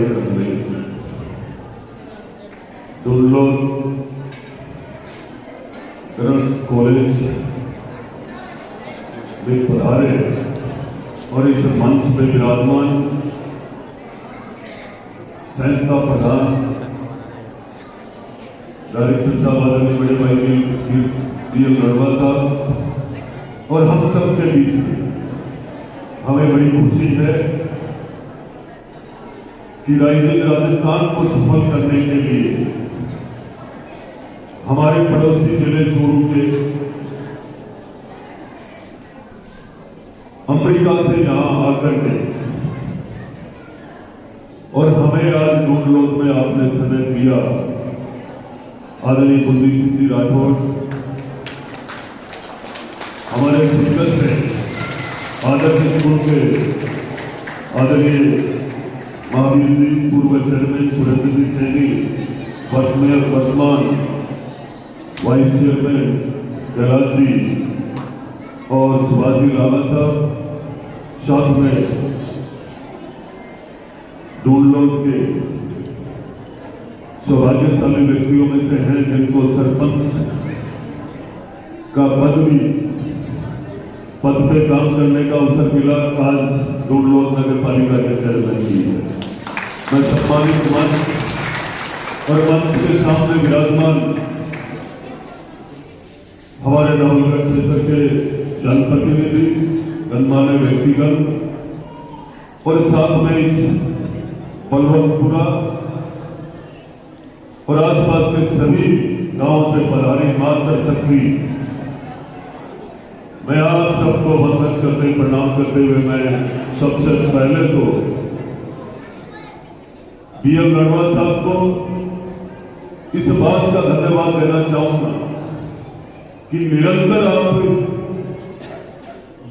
कार्यक्रम में डुंडलोर girls college में पधारे और इस मंच पर विराजमान संस्था प्रधान डायरेक्टर साहब आदरणीय बड़े भाई DL गढ़वाल साहब और हम सब के बीच में हमें बड़ी खुशी है कि राइजिंग राजस्थान को सफल करने के लिए हमारे पड़ोसी जिले चूरू के अमेरिका से यहां आकर के और हमें आज डुंडलोर में आपने समय दिया। आदरणीय कुलदीप सिंह जी राठौर हमारे सिंगल में आदर्श स्कूल के आदरणीय महावीर जी पूर्व चेयरमैन सुरेंद्र जी सैनी वर्तमान वाइस चेयरमैन कैलाश जी और सुभाष जी रावत साहब साथ में डुंडलोर के सौभाग्यशाली व्यक्तियों में से हैं जिनको सरपंच का पद पे काम करने का अवसर मिला। आज डुंडलोर नगर पालिका के चेयरमैन की है। मैं सम्मानित मंच और मंच के सामने विराजमान हमारे नवलगढ़ क्षेत्र के जनप्रतिनिधि गणमान्य व्यक्तिगण और साथ में इस बलवंतपुरा और आसपास के सभी गांव से पधारी मातृशक्ति, मैं आप सबको वंदन करते प्रणाम करते हुए मैं सबसे पहले तो DL गढ़वाल साहब को इस बात का धन्यवाद देना चाहूंगा कि निरंतर आप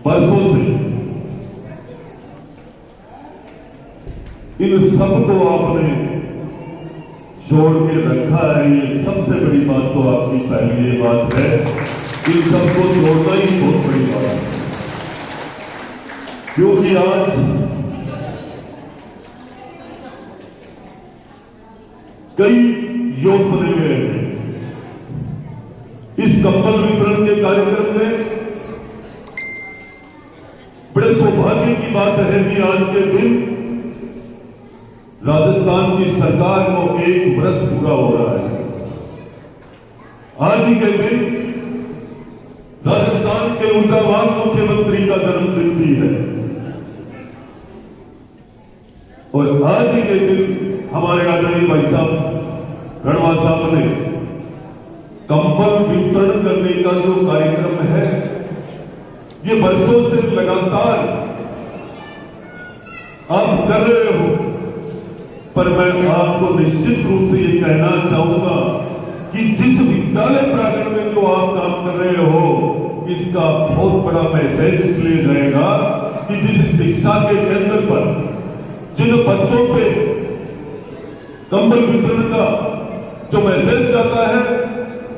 बरसों से इन सबको आपने जोड़ के रखा है। ये सबसे बड़ी बात तो आपकी पहली ये बात है, इन सबको जोड़ना ही बहुत बड़ी बात है, क्योंकि आज कई योग बने हुए हैं। इस कंबल वितरण के कार्यक्रम में बड़े सौभाग्य की बात है कि आज के दिन राजस्थान की सरकार को 1 वर्ष पूरा हो रहा है। आज ही के दिन राजस्थान के ऊर्जावान मुख्यमंत्री का जन्मदिन भी है और आज ही के दिन हमारे आदरणीय भाई साहब गढ़वाल साहब ने कंबल वितरण करने का जो कार्यक्रम है, ये वर्षों से लगातार आप कर रहे हो, पर मैं आपको निश्चित रूप से ये कहना चाहूंगा कि जिस विद्यालय प्रांगण में जो आप काम कर रहे हो, इसका बहुत बड़ा मैसेज इसलिए जाएगा कि जिस शिक्षा के केंद्र पर जिन बच्चों पे कंबल वितरण का जो मैसेज जाता है,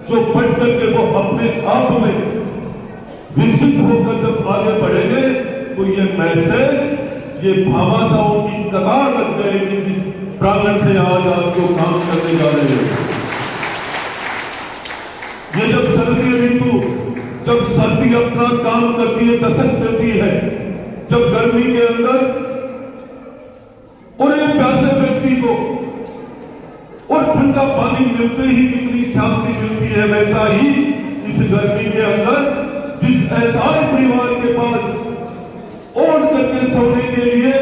जो पढ़ करके वो अपने आप में विकसित होकर जब आगे बढ़ेंगे तो ये मैसेज, ये भामाशाहों की कतार लग जाएगी जिस प्रांगण से आज आप जो काम करने जा रहे हैं। ये जब सर्दी ऋतु, जब सर्दी अपना काम करती है, दस्तक देती है, जब गर्मी के अंदर और एक प्यासे व्यक्ति को और ठंडा पानी मिलते ही कितनी शांति मिलती है, वैसा ही इस गर्मी के अंदर जिस एहसास परिवार के पास ओढ़ करके सोने के लिए,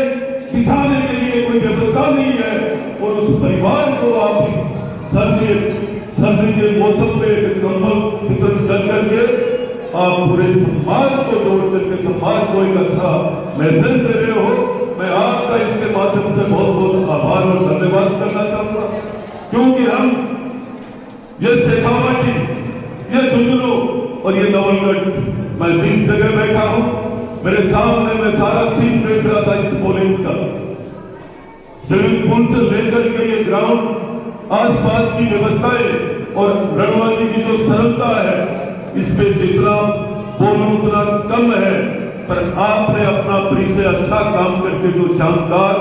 बिछाने के लिए कोई व्यवस्था नहीं है, और उस परिवार को आप इस सर्दी के मौसम में कंबल वितरण कर करके आप पूरे समाज को जोड़ करके समाज को एक अच्छा मैसेज दे रहे हो। मैं आपका इसके माध्यम से बहुत बहुत आभार और धन्यवाद करना चाहूंगा, क्योंकि हम ये शेखावाटी, ये झुंझुनू और ये नवलगढ़, मैं जिस जगह बैठा हूं, मेरे सामने मैं सारा सीन देख रहा था इस कॉलेज का, स्विमिंग पूल से लेकर के ये ग्राउंड, आसपास की व्यवस्थाएं और रणवा जी की जो सरलता है, इस पे जितना बोलूं उतना कम है, पर आपने अपना परिचय अच्छा काम करके जो शानदार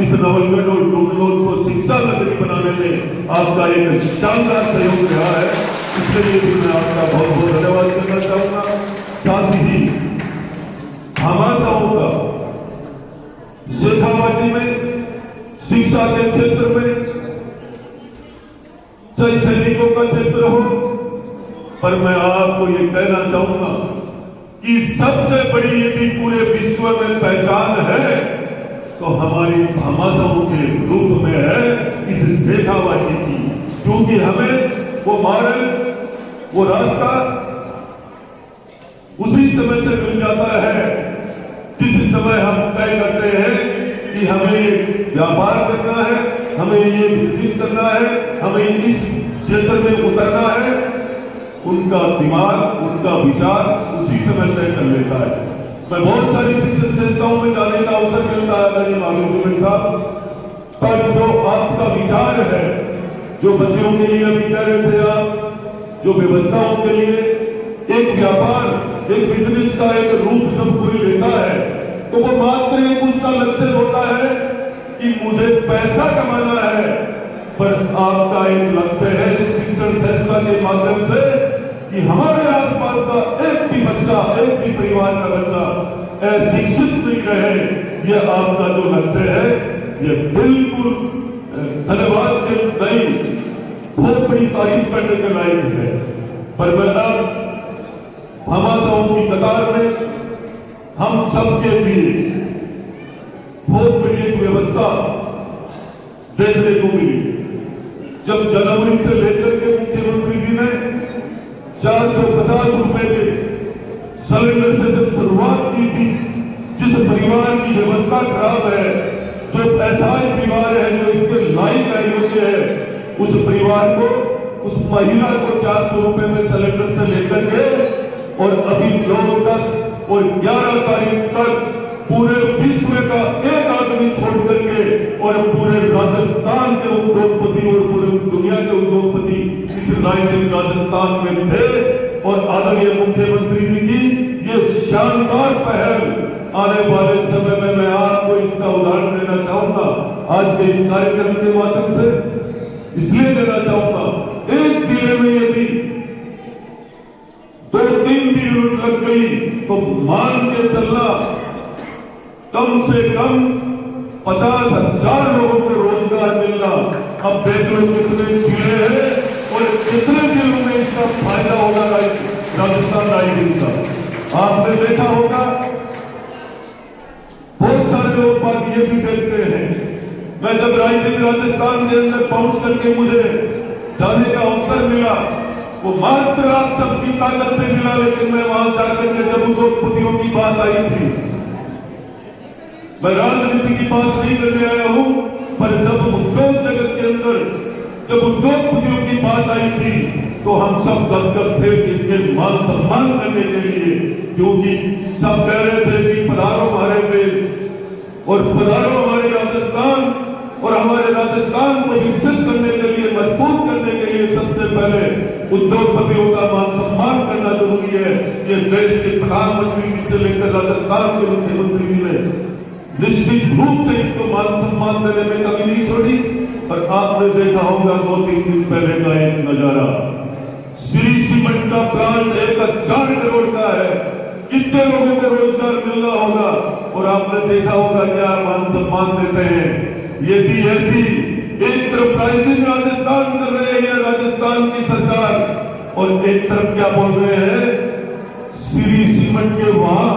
इस नवलगढ़ और डूमलोद को शिक्षा नगरी बनाने में आपका एक शानदार सहयोग रहा है। इसके लिए भी मैं आपका बहुत बहुत धन्यवाद करना चाहूंगा। साथ ही भामाशाहों का शेखावाटी में शिक्षा के क्षेत्र में चाहे सैनिकों का क्षेत्र हो, पर मैं आपको ये कहना चाहूंगा कि सबसे बड़ी यदि पूरे विश्व में पहचान है तो हमारी भामाशाहों के रूप में है इस शेखावाटी की, क्योंकि हमें वो मार्ग, वो रास्ता उसी समय से मिल जाता है जिस समय हम तय करते हैं कि हमें ये व्यापार करना है, हमें ये बिजनेस करना है, हमें इस क्षेत्र में उतरना है। उनका दिमाग, उनका विचार उसी समय तय कर लेता है। मैं बहुत सारी शिक्षण संस्थाओं में जाने का अवसर मिलता है मेरी मालूम जुबेर साहब, पर जो आपका विचार है, जो बच्चों के लिए अभी कह रहे थे आप, जो व्यवस्थाओं के लिए एक व्यापार, एक बिजनेस का एक रूप जब कोई लेता है तो वो मात्र एक उसका लक्ष्य होता है कि मुझे पैसा कमाना है, पर आपका एक लक्ष्य है शिक्षण संस्था के माध्यम से कि हमारे आसपास का एक भी बच्चा, एक भी परिवार का बच्चा अशिक्षित नहीं रहे। यह आपका जो लक्ष्य है, ये बिल्कुल धन्यवाद के नहीं, बहुत बड़ी तारीफ करने के लायक है। पर मैं अब भामाशाहों की कतार में हम सबके लिए बहुत बड़ी एक व्यवस्था देखने को मिली। जब जनवरी से लेकर के मुख्यमंत्री जी ने 450 रुपए के सिलेंडर से जब शुरुआत की थी, जिस परिवार की व्यवस्था खराब है, जो असहाय परिवार है, जो इसके लायक योग्य है, उस परिवार को, उस महिला को 400 रुपए में सिलेंडर से लेकर के और अभी 9, 10 और 11 तारीख तक पूरे विश्व का एक आदमी छोड़ करके और पूरे राजस्थान के उद्योगपति और पूरे दुनिया के उद्योगपति इस राज्य राजस्थान में थे। और आदरणीय मुख्यमंत्री जी की ये शानदार पहल आने वाले समय में मैं आपको इसका उदाहरण देना चाहूंगा आज के इस कार्यक्रम के माध्यम से। इसलिए देना चाहूंगा, एक जिले में यदि 2-3 भी यूनिट लग गई तो मान के चलना कम से कम 50,000 लोगों को रोजगार मिलना। अब देख लो कितने जिले हैं और कितने जिलों में इसका फायदा होगा राजस्थान राज्य का। आपने देखा होगा, बहुत सारे लोग बात ये भी देखते हैं। मैं जब राजस्थान के अंदर पहुंच करके मुझे जाने का अवसर मिला, वो मात्र आप सबकी ताकत से मिला, लेकिन मैं वहां जाकर के जब उद्योगपतियों की बात आई थी, मैं राजनीति की बात नहीं करने आया हूं, पर जब उद्योग जगत के अंदर जब उद्योगपतियों की बात आई थी तो हम सब गदगद थे इनके मान सम्मान करने के लिए, क्योंकि सब कह रहे थे कि पधारो हमारे देश और पधारो हमारे राजस्थान, और हमारे राजस्थान को विकसित करने के लिए, मजबूत करने के लिए सबसे पहले उद्योगपतियों का मान सम्मान करना जरूरी है। ये देश के प्रधानमंत्री जी से लेकर राजस्थान के मुख्यमंत्री जी ने निश्चित रूप से इनको मान सम्मान देने में कमी नहीं छोड़ी। पर आपने देखा होगा 2-3 दिन पहले का एक नजारा, श्री सीमेंट का प्लांट 1000 करोड़ का है, कितने लोगों को रोजगार मिलना होगा, और आपने देखा होगा क्या मान सम्मान देते हैं। यदि ऐसी एक तरफ प्राइजिंग राजस्थान कर रहे हैं राजस्थान की सरकार, और एक तरफ क्या बोल रहे हैं, श्री सीमेंट के वहां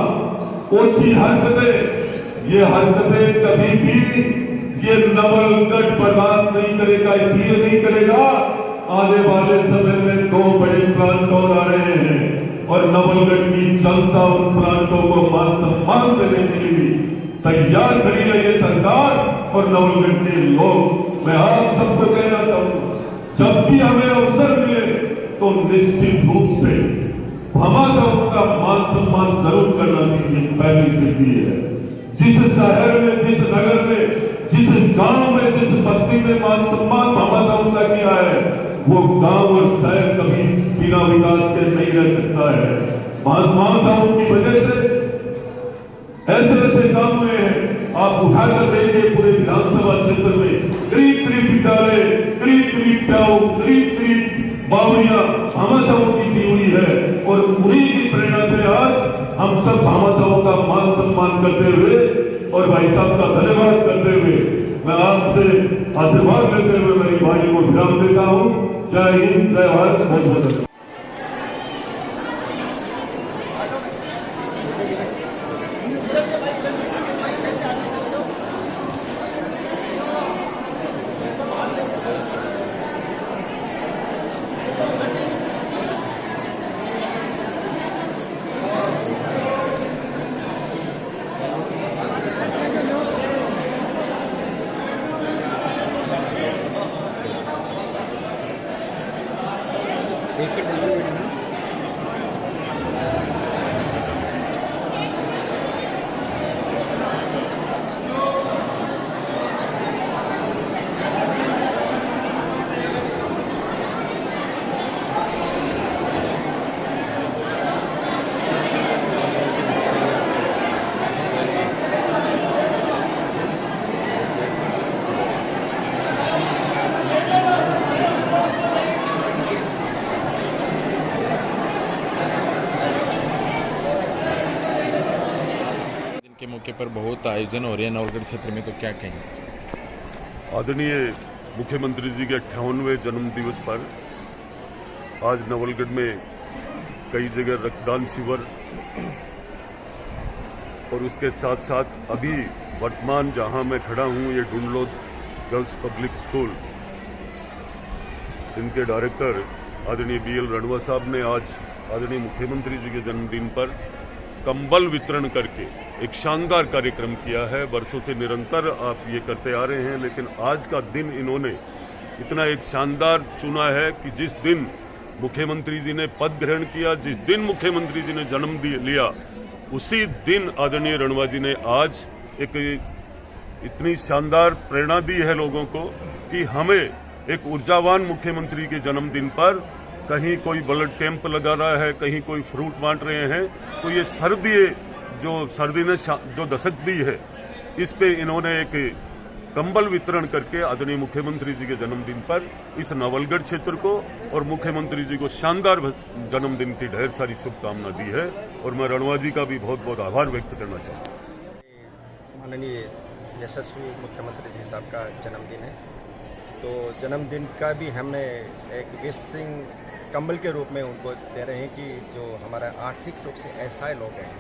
ओछी हरकतें, ये हरकतें कभी भी ये नवलगढ़ बर्दाश्त नहीं करेगा। इसलिए नहीं करेगा, आने वाले समय में 2 बड़े प्लांट और आ रहे हैं और नवलगढ़ की जनता उन प्लांटों को मान सम्मान देने के लिए तैयार खड़ी है ये सरकार और नवलगढ़ के लोग। मैं आप सबको कहना चाहूंगा, जब भी हमें अवसर मिले तो निश्चित रूप से भामाशाहों का मान सम्मान जरूर करना चाहिए। पहली सिद्धि है, जिस शहर में, जिस नगर में, जिस गांव में, जिस बस्ती में मान सम्मान भामाशाहों का किया है, वो गांव और शहर कभी बिना विकास के नहीं रह सकता है। भामाशाहों की वजह से ऐसे ऐसे गांव में है, आप उठाकर देंगे पूरे विधानसभा क्षेत्र में करीब विद्यालय, करीब प्याऊ, करीब बावड़िया भामाशाहों की दी हुई है। और उन्हीं की प्रेरणा से आज हम सब भामाशाहों का मान सम्मान करते हुए और भाई साहब का धन्यवाद करते हुए मैं आपसे आशीर्वाद लेते हुए मेरी वाणी को विराम देता हूं। जय हिंद, जय भारत, बहुत बहुत। के मौके पर बहुत आयोजन हो रहे हैं नवलगढ़ क्षेत्र में, तो क्या कहेंगे? आदरणीय मुख्यमंत्री जी के 58वें जन्म दिवस पर आज नवलगढ़ में कई जगह रक्तदान शिविर और उसके साथ साथ अभी वर्तमान जहां मैं खड़ा हूं ये ढूंढलोद गर्ल्स पब्लिक स्कूल, जिनके डायरेक्टर आदरणीय BL रणवा साहब ने आज आदरणीय मुख्यमंत्री जी के जन्मदिन पर कंबल वितरण करके एक शानदार कार्यक्रम किया है। वर्षों से निरंतर आप ये करते आ रहे हैं, लेकिन आज का दिन इन्होंने इतना एक शानदार चुना है कि जिस दिन मुख्यमंत्री जी ने पद ग्रहण किया, जिस दिन मुख्यमंत्री जी ने जन्म लिया, उसी दिन आदरणीय रणवा जी ने आज एक इतनी शानदार प्रेरणा दी है लोगों को कि हमें एक ऊर्जावान मुख्यमंत्री के जन्मदिन पर कहीं कोई ब्लड कैंप लगा रहा है, कहीं कोई फ्रूट बांट रहे हैं, तो ये सर्दी ने जो दस्तक दी है, इस पे इन्होंने एक कंबल वितरण करके आदरणीय मुख्यमंत्री जी के जन्मदिन पर इस नवलगढ़ क्षेत्र को और मुख्यमंत्री जी को शानदार जन्मदिन की ढेर सारी शुभकामना दी है। और मैं रणवा जी का भी बहुत बहुत आभार व्यक्त करना चाहता हूँ। माननीय यशस्वी मुख्यमंत्री जी साहब का जन्मदिन है, तो जन्मदिन का भी हमने एक विशिंग कंबल के रूप में उनको दे रहे हैं कि जो हमारा आर्थिक रूप से असहाय लोग हैं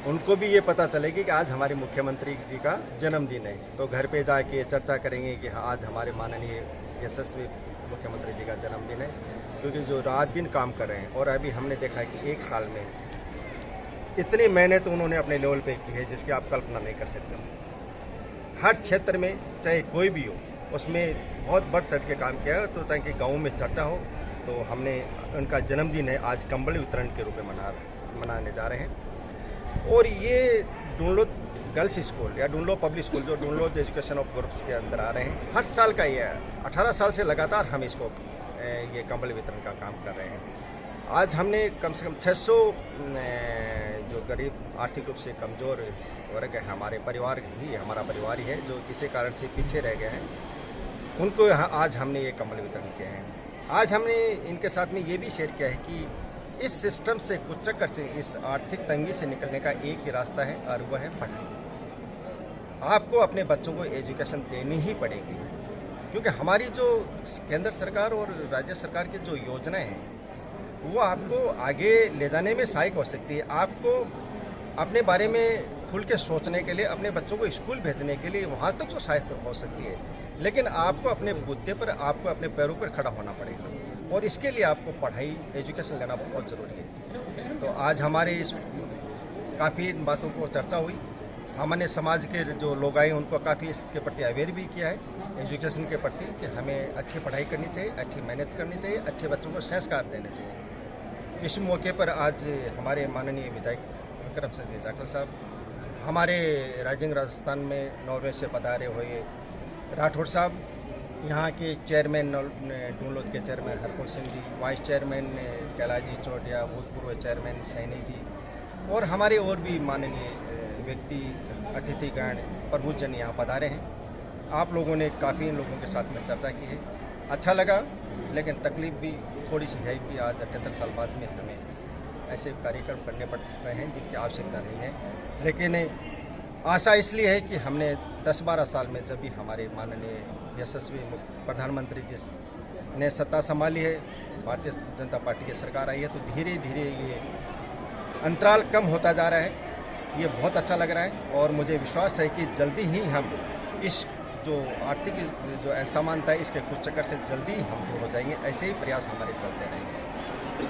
उनको भी ये पता चलेगी कि आज हमारे मुख्यमंत्री जी का जन्मदिन है, तो घर पे जाके चर्चा करेंगे कि हाँ आज हमारे माननीय यशस्वी मुख्यमंत्री जी का जन्मदिन है, क्योंकि जो रात दिन काम कर रहे हैं और अभी हमने देखा है कि एक साल में इतनी मेहनत उन्होंने अपने लेवल पे की है जिसकी आप कल्पना नहीं कर सकते। हर क्षेत्र में चाहे कोई भी हो उसमें बहुत बढ़ चढ़ के काम किया है, तो चाहे कि गाँव में चर्चा हो, तो हमने उनका जन्मदिन है आज कंबल वितरण के रूप में मनाने जा रहे हैं। और ये ढूंढलोद गर्ल्स स्कूल या ढूंढलोद पब्लिक स्कूल जो ढूंढलोद एजुकेशन ऑफ ग्रुप्स के अंदर आ रहे हैं, हर साल का ये 18 साल से लगातार हम इसको ये कंबल वितरण का काम कर रहे हैं। आज हमने कम से कम 600 जो गरीब आर्थिक रूप से कमज़ोर वर्ग है, हमारे परिवार ही हमारा परिवार ही है जो किसी कारण से पीछे रह गए हैं, उनको आज हमने ये कंबल वितरण किए हैं। आज हमने इनके साथ में ये भी शेयर किया है कि इस सिस्टम से कुचक्कर से इस आर्थिक तंगी से निकलने का एक ही रास्ता है और वह है पढ़ाई। आपको अपने बच्चों को एजुकेशन देनी ही पड़ेगी, क्योंकि हमारी जो केंद्र सरकार और राज्य सरकार की जो योजनाएं हैं वो आपको आगे ले जाने में सहायक हो सकती है। आपको अपने बारे में खुल के सोचने के लिए, अपने बच्चों को स्कूल भेजने के लिए वहाँ तक तो सहायक हो सकती है, लेकिन आपको अपने बुद्धि पर, आपको अपने पैरों पर खड़ा होना पड़ेगा और इसके लिए आपको पढ़ाई एजुकेशन लेना बहुत ज़रूरी है। तो आज हमारे इस काफ़ी बातों को चर्चा हुई, हमने समाज के जो लोग आए उनको काफ़ी इसके प्रति अवेयर भी किया है एजुकेशन के प्रति कि हमें अच्छी पढ़ाई करनी चाहिए, अच्छी मेहनत करनी चाहिए, अच्छे बच्चों को संस्कार देने चाहिए। इस मौके पर आज हमारे माननीय विधायक विक्रम सिंह जाखल साहब, हमारे राजेंद्र राजस्थान में नॉर्वे से पधारे हुए राठौड़ साहब, यहाँ के चेयरमैन ढूंढलोद के chairman Harpur Singh ji, vice chairman Kailash ji Chautiya, भूतपूर्व चेयरमैन सैनी जी और हमारे और भी माननीय व्यक्ति, अतिथिगण, प्रबुद्धजन यहाँ पधारे हैं। आप लोगों ने काफ़ी इन लोगों के साथ में चर्चा की है, अच्छा लगा, लेकिन तकलीफ भी थोड़ी सी है कि आज 78 साल बाद में हमें ऐसे कार्यक्रम करने पड़ रहे हैं जिनकी आवश्यकता नहीं है। लेकिन आशा इसलिए है कि हमने 10-12 साल में जब भी हमारे माननीय यशस्वी प्रधानमंत्री जी ने सत्ता संभाली है, भारतीय जनता पार्टी की सरकार आई है, तो धीरे धीरे ये अंतराल कम होता जा रहा है। ये बहुत अच्छा लग रहा है और मुझे विश्वास है कि जल्दी ही हम इस जो आर्थिक जो असमानता है इसके कुचक्कर से जल्दी हम दूर हो जाएंगे। ऐसे ही प्रयास हमारे चलते रहेंगे।